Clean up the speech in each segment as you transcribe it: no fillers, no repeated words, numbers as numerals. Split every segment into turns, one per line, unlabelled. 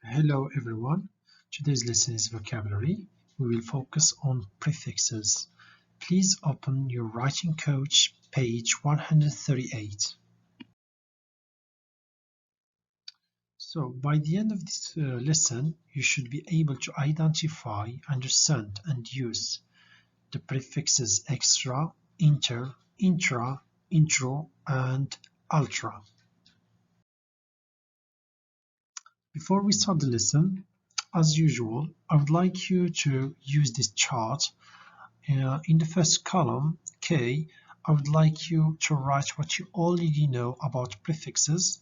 Hello everyone. Today's lesson is vocabulary. We will focus on prefixes. Please open your writing coach page 138. So by the end of this lesson, you should be able to identify, understand and use the prefixes extra, inter, intra, intro and ultra. Before we start the lesson, as usual, I would like you to use this chart. In the first column, K, I would like you to write what you already know about prefixes.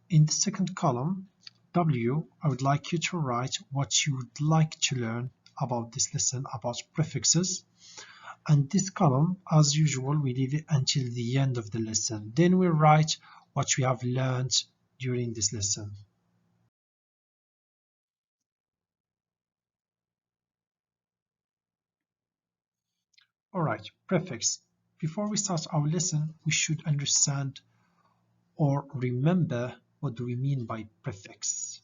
In the second column, W, I would like you to write what you would like to learn about this lesson about prefixes. And this column, as usual, we leave it until the end of the lesson. Then we write what we have learned during this lesson. Alright, prefix. Before we start our lesson, we should understand or remember what do we mean by prefix.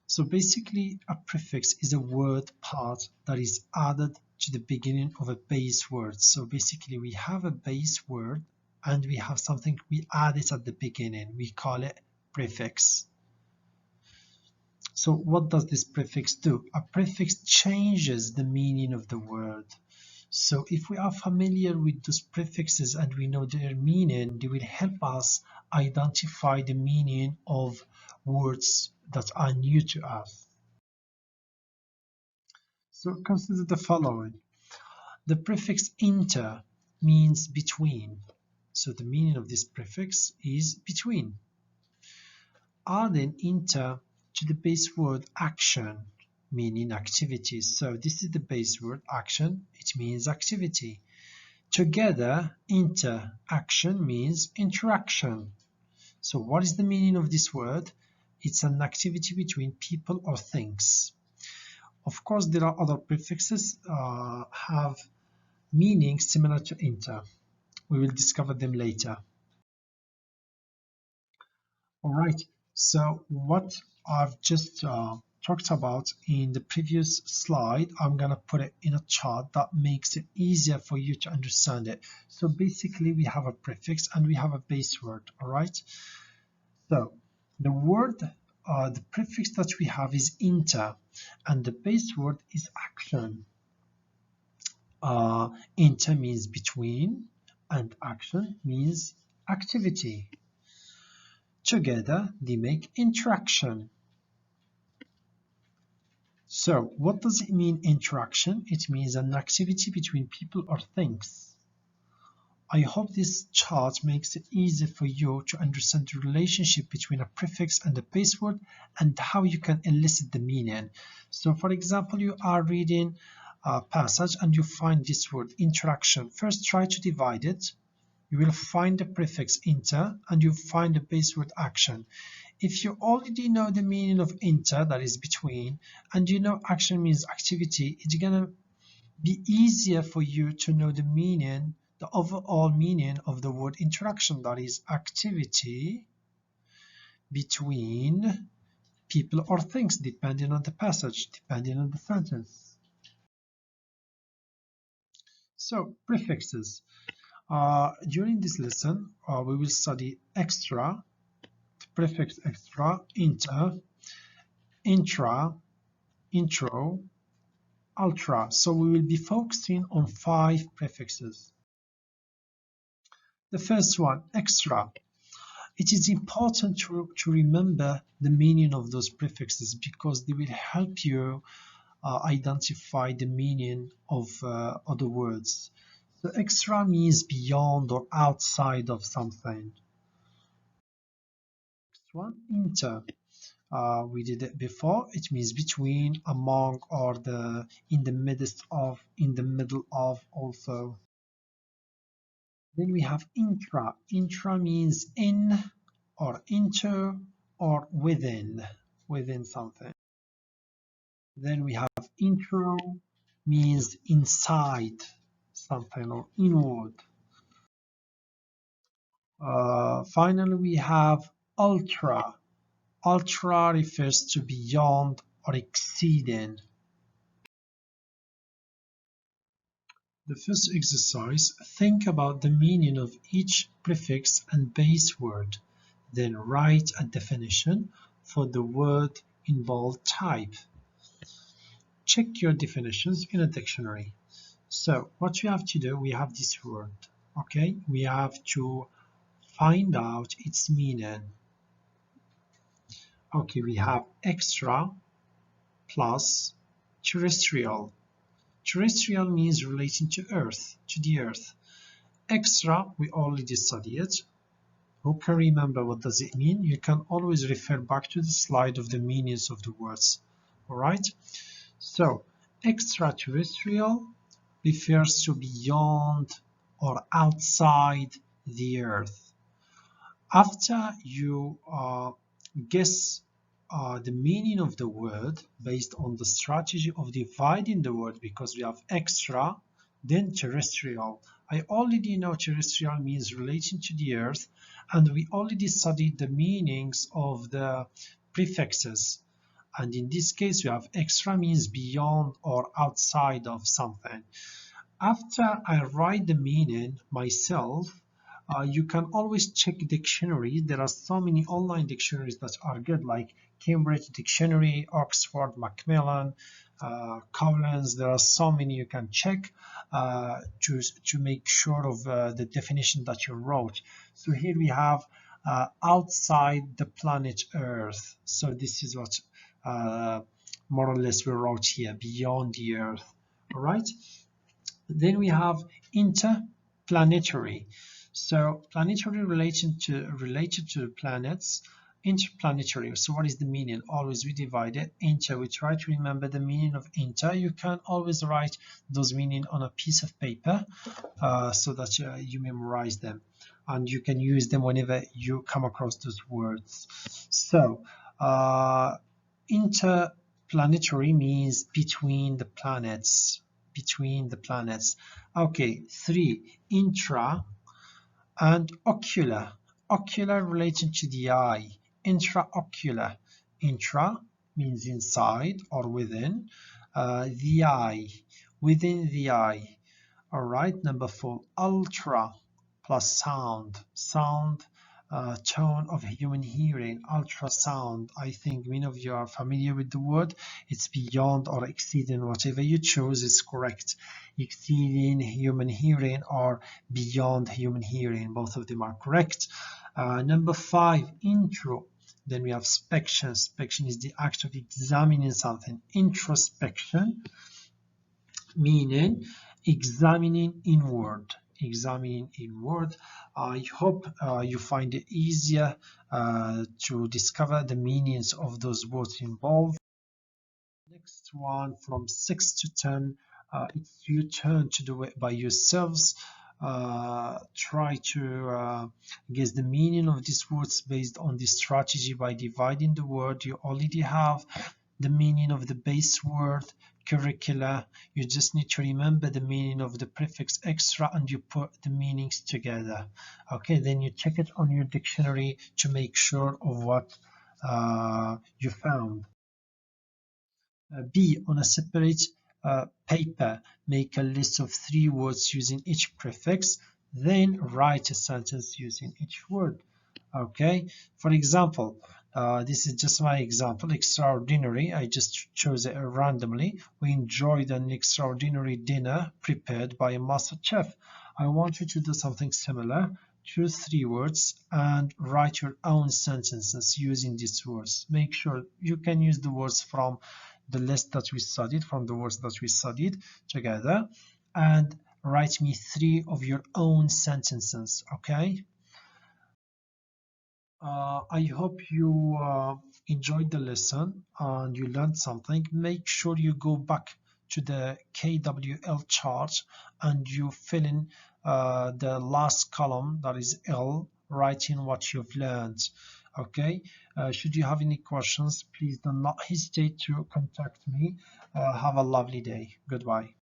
So basically, a prefix is a word part that is added to the beginning of a base word. So basically, we have a base word and we have something we add it at the beginning. We call it prefix. So what does this prefix do? A prefix changes the meaning of the word. So if we are familiar with those prefixes and we know their meaning, they will help us identify the meaning of words that are new to us. So consider the following. The prefix inter means between. So the meaning of this prefix is between. Adding inter to the base word action, meaning activity. So this is the base word action, it means activity. Together, interaction means interaction. So what is the meaning of this word? It's an activity between people or things. Of course, there are other prefixes have meanings similar to inter. We will discover them later. All right, so what I've just talked about in the previous slide, I'm going to put it in a chart that makes it easier for you to understand it. So basically, we have a prefix and we have a base word, all right? So the word, the prefix that we have is inter, and the base word is action. Inter means between, and action means activity. Together, they make interaction. So, what does it mean, interaction? It means an activity between people or things. I hope this chart makes it easy for you to understand the relationship between a prefix and a base word and how you can elicit the meaning. So, for example, you are reading a passage and you find this word, interaction. First, try to divide it. You will find the prefix inter and you find the base word action. If you already know the meaning of inter, that is between, and you know action means activity, it's gonna be easier for you to know the meaning, the overall meaning of the word interaction, that is activity between people or things, depending on the passage, depending on the sentence. So, prefixes. During this lesson, we will study extra, the prefix extra, inter, intra, intro, ultra. So we will be focusing on 5 prefixes. The first one, extra. It is important to remember the meaning of those prefixes because they will help you identify the meaning of other words. So extra means beyond or outside of something. Next one, inter. We did it before. It means between, among, or the in the midst of, in the middle of also. Then we have intra. Intra means in or into or within something. Then we have intro means inside something or inward. Finally, we have ultra. Ultra refers to beyond or exceeding. The first exercise, think about the meaning of each prefix and base word. Then write a definition for the word in bold type. Check your definitions in a dictionary. So what we have to do, we have this word, okay? We have to find out its meaning. Okay, we have extra plus terrestrial. Terrestrial means relating to Earth, to the Earth. Extra, we already studied. Who can remember what does it mean? You can always refer back to the slide of the meanings of the words. All right? So, extraterrestrial refers to beyond or outside the Earth. After you guess the meaning of the word based on the strategy of dividing the word, because we have extra, then terrestrial. I already know terrestrial means relating to the Earth, and we already studied the meanings of the prefixes. And in this case, we have extra means beyond or outside of something. After I write the meaning myself, you can always check dictionaries. There are so many online dictionaries that are good, like Cambridge Dictionary, Oxford, Macmillan, Collins. There are so many you can check to make sure of the definition that you wrote. So here we have outside the planet Earth. So this is what more or less we wrote here, beyond the Earth. All right. Then we have interplanetary. So planetary related to planets, interplanetary. So what is the meaning? Always we divide it. Inter, we try to remember the meaning of inter. You can always write those meaning on a piece of paper so that you memorize them, and you can use them whenever you come across those words. So interplanetary means between the planets. Between the planets. Okay, 3, intra and ocular. Ocular related to the eye. Intraocular. Intra means inside or within the eye. Within the eye. All right, number 4, ultra plus sound. Sound, tone of human hearing. Ultrasound. I think many of you are familiar with the word. It's beyond or exceeding. Whatever you choose is correct. Exceeding human hearing or beyond human hearing. Both of them are correct. Number 5, intro. Then we have spection. Spection is the act of examining something. Introspection, meaning examining inward. Examining inward. I hope you find it easier to discover the meanings of those words involved. Next one, from 6 to 10, it's your turn to do it by yourselves. Try to guess the meaning of these words based on this strategy by dividing the word. You already have the meaning of the base word, curricula. You just need to remember the meaning of the prefix extra and you put the meanings together. Okay, then you check it on your dictionary to make sure of what you found. B, on a separate paper, make a list of 3 words using each prefix, then write a sentence using each word. Okay, for example, this is just my example. Extraordinary, I just chose it randomly. We enjoyed an extraordinary dinner prepared by a master chef. I want you to do something similar. Choose 3 words and write your own sentences using these words. Make sure you can use the words from the list that we studied, from the words that we studied together, and write me 3 of your own sentences. Okay. I hope you enjoyed the lesson and you learned something. Make sure you go back to the KWL chart and you fill in the last column, that is L, writing what you've learned. Okay, should you have any questions, please do not hesitate to contact me. Have a lovely day. Goodbye.